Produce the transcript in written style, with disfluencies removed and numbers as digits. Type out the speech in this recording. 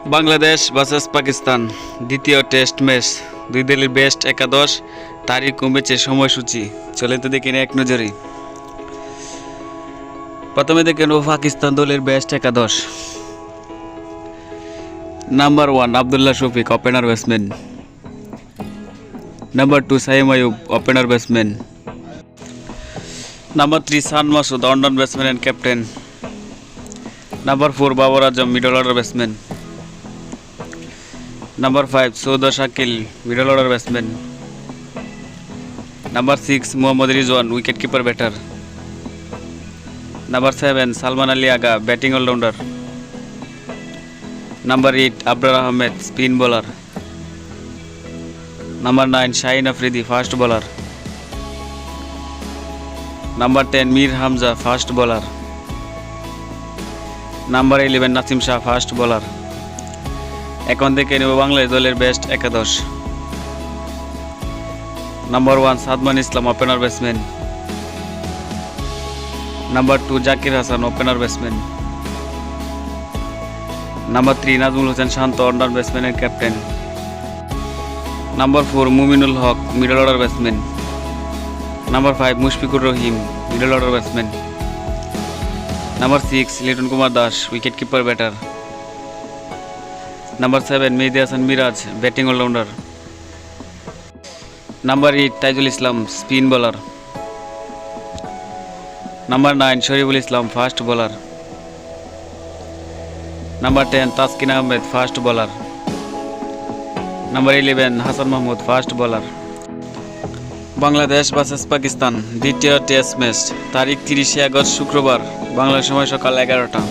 Bangladesh versus Pakistan দ্বিতীয় test match. দুই দলের বেস্ট একাদশ, তারিখ ও ম্যাচের সময়সূচি চলে তো দেখে এক নজরে। প্রথমে দেখে নেব পাকিস্তান দলের বেস্ট একাদশ। Number 1 Abdullah Shafique, opener batsman. Number 2 Saim Ayub, opener batsman. Number 3 Shan Masood, one batsman and captain. Number 4 Babar Azam, middle order batsman. Number 5 Saud Shakeel, middle order batsman. Number 6 Mohammad Rizwan, wicket keeper batter. Number 7 Salman Ali Agha, batting allrounder. Number 8 Abrar Ahmed, spin bowler. Number 9 Shaheen Afridi, fast bowler. Number 10 Mir Hamza, fast bowler. Number 11 Naseem Shah, fast bowler. এখন দেখে নেব বাংলাদেশ দলের best একাদশ। Number 1 Shadman Islam, opener batsman. Number 2 Zakir Hasan, opener batsman. Number 3 Najmul Hossain Shanto, one batsman and captain. Number 4 Mominul Haque, middle order batsman. Number 5 Mushfiqur Rahim, middle order batsman. Number 6 Liton Kumar Das, wicket keeper batter. Number 7 Mehidy Hasan Miraz, batting allrounder. Number 8 Taijul Islam, spin bowler. Number 9 Shoriful Islam, fast bowler. Number 10 Taskin Ahmed, fast bowler. Number 11 Hasan Mahmud, fast bowler. Bangladesh versus Pakistan দ্বিতীয় test match, তারিখ 30 August শুক্রবার, বাংলা সময় সকাল 11টা।